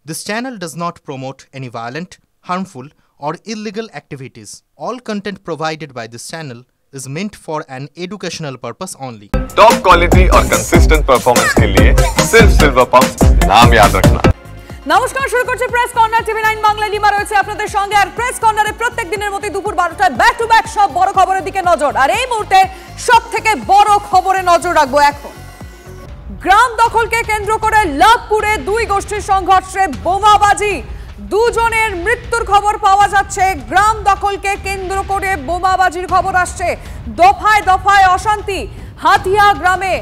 This channel does not promote any violent, harmful, or illegal activities. All content provided by this channel is meant for an educational purpose only. Top quality और consistent performance के लिए सिर्फ silver pumps नाम याद रखना। নমস্কার, শুরু করছি প্রেস কর্নার। টিভি9 বাংলা লিমা রয়েছে আপনাদের সঙ্গে। আর প্রেস কর্নারে প্রত্যেক দিনের মতো দুপুর 12টায় ব্যাক টু ব্যাক সব বড় খবরের দিকে নজর। আর এই মুহূর্তে সবথেকে বড় খবরে নজর রাখবো এখন। গ্রাম দখলকে কেন্দ্র করে লাভপুরে দুই গোষ্ঠীর সংঘর্ষে বোমাবাজি, দুজনের মৃত্যুর খবর পাওয়া যাচ্ছে। গ্রাম দখলকে কেন্দ্র করে বোমাবাজির খবর আসছে। দফায় দফায় অশান্তি। হাতিয়া গ্রামে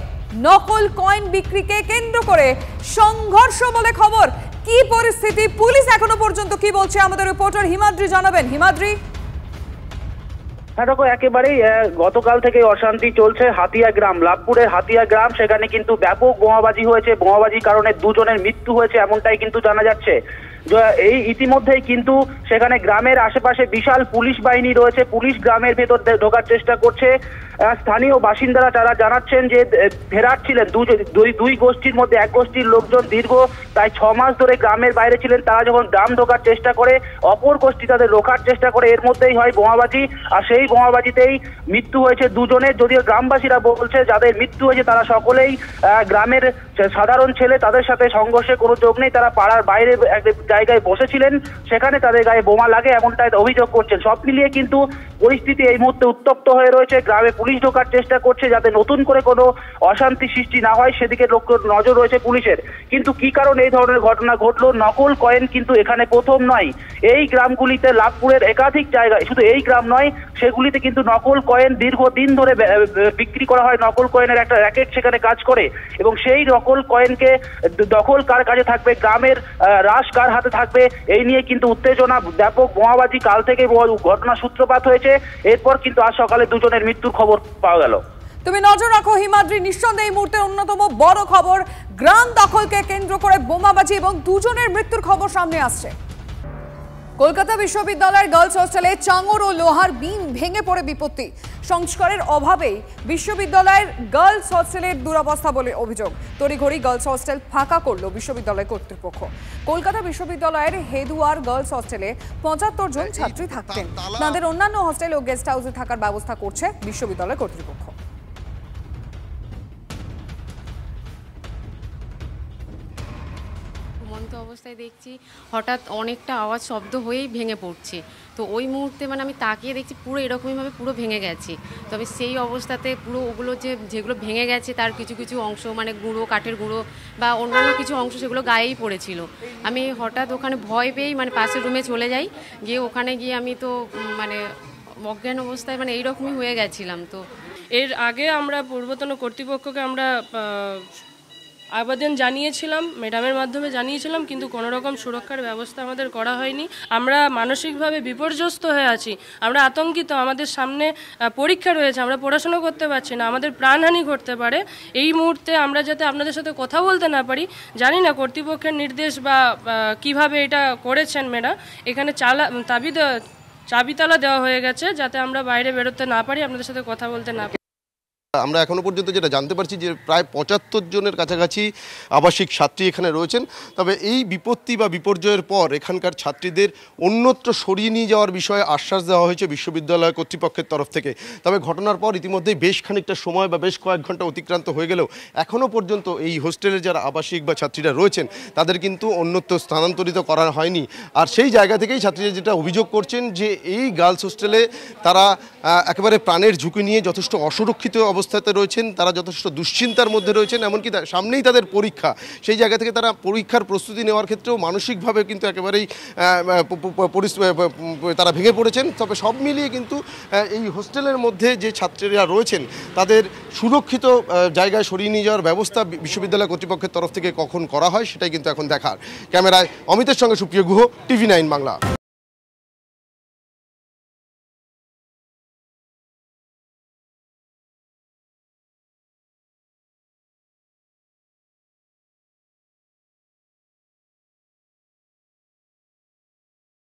নকল কয়েন বিক্রিকে কেন্দ্র করে সংঘর্ষ বলে খবর। কি পরিস্থিতি, পুলিশ এখনো পর্যন্ত কি বলছে, আমাদের রিপোর্টার হিমাদ্রি জানাবেন। হিমাদ্রি। হ্যাঁ দেখো, একেবারেই গতকাল থেকে অশান্তি চলছে হাতিয়া গ্রাম, লাভপুরের হাতিয়া গ্রাম। সেখানে কিন্তু ব্যাপক বোমাবাজি হয়েছে। বোমাবাজির কারণে দুজনের মৃত্যু হয়েছে এমনটাই কিন্তু জানা যাচ্ছে। এই ইতিমধ্যেই কিন্তু সেখানে গ্রামের আশেপাশে বিশাল পুলিশ বাহিনী রয়েছে। পুলিশ গ্রামের ভেতর ঢোকার চেষ্টা করছে। স্থানীয় বাসিন্দারা তারা জানাচ্ছেন যে ফেরার ছিলেন দুই গোষ্ঠীর মধ্যে এক গোষ্ঠীর লোকজন দীর্ঘ প্রায় 6 মাস ধরে গ্রামের বাইরে ছিলেন। তারা যখন গ্রাম ঢোকার চেষ্টা করে, অপর গোষ্ঠী তাদের রোখার চেষ্টা করে, এর মধ্যেই হয় বোমাবাজি। আর সেই বোমাবাজিতেই মৃত্যু হয়েছে দুজনের। যদিও গ্রামবাসীরা বলছে যাদের মৃত্যু হয়েছে তারা সকলেই গ্রামের সাধারণ ছেলে, তাদের সাথে সংঘর্ষে কোনো যোগ নেই। তারা পাড়ার বাইরে এক জায়গায় বসেছিলেন, সেখানে তাদের গায়ে বোমা লাগে এমনটাই অভিযোগ করছেন। সব মিলিয়ে কিন্তু পরিস্থিতি এই মুহূর্তে উত্তপ্ত হয়ে রয়েছে। গ্রামে পুলিশ ঢোকার চেষ্টা করছে যাতে নতুন করে কোনো অশান্তি সৃষ্টি না হয়, সেদিকে নজর রয়েছে পুলিশের। কিন্তু কি কারণে এই ধরনের ঘটনা ঘটলো? নকল কয়েন কিন্তু এখানে প্রথম নয়। এই গ্রামগুলিতে, লাভপুরের একাধিক জায়গায়, শুধু এই গ্রাম নয়, সেগুলিতে কিন্তু নকল কয়েন দীর্ঘদিন ধরে বিক্রি করা হয়। নকল কয়েনের একটা র্যাকেট সেখানে কাজ করে এবং সেই নকল কয়েনকে দখল কার কাছে থাকবে, গ্রামের রাশ কার হাতে থাকবে, এই নিয়ে কিন্তু উত্তেজনা। ব্যাপক বোমাবাজি কাল থেকে ঘটনা সূত্রপাত হয়েছে। এরপর কিন্তু আজ সকালে দুজনের মৃত্যুর খবর পাওয়া গেল। তুমি নজর রাখো হিমাদ্রি। নিঃসন্দেহে এই মুহূর্তে অন্যতম বড় খবর, গ্রাম দখলকে কেন্দ্র করে বোমাবাজি এবং দুজনের মৃত্যুর খবর সামনে আসছে। কলকাতা বিশ্ববিদ্যালয়ের গার্লস হোস্টেলে চাঙড় ও লোহার বিম ভেঙে পড়ে বিপত্তি। সংস্কারের অভাবেই বিশ্ববিদ্যালয়ের গার্লস হোস্টেলের দুরবস্থা বলে অভিযোগ। তড়িঘড়ি গার্লস হোস্টেল ফাঁকা করল বিশ্ববিদ্যালয় কর্তৃপক্ষ। কলকাতা বিশ্ববিদ্যালয়ের হেদুয়ার গার্লস হোস্টেলে 75 জন ছাত্রী থাকতেন। তাদের অন্যান্য হোস্টেল ও গেস্ট হাউসে থাকার ব্যবস্থা করছে বিশ্ববিদ্যালয় কর্তৃপক্ষ। অবস্থায় দেখছি হঠাৎ অনেকটা আওয়াজ শব্দ হয়েই ভেঙে পড়ছে। তো ওই মুহূর্তে আমি তাকিয়ে দেখছি পুরো এরকমইভাবে পুরো ভেঙে গেছে। তবে সেই অবস্থাতে পুরো ওগুলো যেগুলো ভেঙে গেছে তার কিছু কিছু অংশ গুঁড়ো, কাঠের গুঁড়ো বা অন্যান্য কিছু অংশ সেগুলো গায়েই পড়েছিল। আমি হঠাৎ ওখানে ভয় পেয়েই পাশের রুমে চলে যাই। গিয়ে ওখানে গিয়ে আমি তো অজ্ঞান অবস্থায় এইরকমই হয়ে গেছিলাম। তো এর আগে আমরা পূর্বতন কর্তৃপক্ষকে আমরা আবেদন জানিয়েছিলাম, ম্যাডামের মাধ্যমে জানিয়েছিলাম, কিন্তু কোনো রকম সুরক্ষার ব্যবস্থা আমাদের করা হয়নি। আমরা মানসিকভাবে বিপর্যস্ত হয়ে আছি, আমরা আতঙ্কিত। আমাদের সামনে পরীক্ষা রয়েছে, আমরা পড়াশোনা করতে পারছি না, আমাদের প্রাণহানি ঘটতে পারে। এই মুহূর্তে আমরা যাতে আপনাদের সাথে কথা বলতে না পারি, জানি না কর্তৃপক্ষের নির্দেশ বা কিভাবে এটা করেছেন ম্যাডাম। এখানে চাবিতালা দেওয়া হয়ে গেছে যাতে আমরা বাইরে বেরোতে না পারি, আপনাদের সাথে কথা বলতে না পারি। আমরা এখনো পর্যন্ত যেটা জানতে পারছি যে প্রায় 75 জনের কাছাকাছি আবাসিক ছাত্রী এখানে রয়েছেন। তবে এই বিপত্তি বা বিপর্যয়ের পর এখানকার ছাত্রীদের অন্যত্র সরিয়ে নিয়ে যাওয়ার বিষয়ে আশ্বাস দেওয়া হয়েছে বিশ্ববিদ্যালয় কর্তৃপক্ষের তরফ থেকে। তবে ঘটনার পর ইতিমধ্যেই বেশ খানিকটা সময় বা বেশ কয়েক ঘন্টা অতিক্রান্ত হয়ে গেলেও এখনও পর্যন্ত এই হোস্টেলের যারা আবাসিক বা ছাত্রীরা রয়েছেন তাদের কিন্তু অন্যত্র স্থানান্তরিত করা হয়নি। আর সেই জায়গা থেকেই ছাত্রীরা যেটা অভিযোগ করছেন যে এই গার্লস হোস্টেলে তারা একেবারে প্রাণের ঝুঁকি নিয়ে যথেষ্ট অসুরক্ষিত অবস্থাতে রয়েছেন, তারা যথেষ্ট দুশ্চিন্তার মধ্যে রয়েছেন। এমনকি সামনেই তাদের পরীক্ষা, সেই জায়গা থেকে তারা পরীক্ষার প্রস্তুতি নেওয়ার ক্ষেত্রেও মানসিকভাবে কিন্তু একেবারেই তারা ভেঙে পড়েছেন। তবে সব মিলিয়ে কিন্তু এই হোস্টেলের মধ্যে যে ছাত্রীরা রয়েছেন তাদের সুরক্ষিত জায়গায় সরিয়ে নিয়ে যাওয়ার ব্যবস্থা বিশ্ববিদ্যালয় কর্তৃপক্ষের তরফ থেকে কখন করা হয় সেটাই কিন্তু এখন দেখার। ক্যামেরায় অমিতের সঙ্গে সুপ্রিয় গুহ, টিভি9 বাংলা।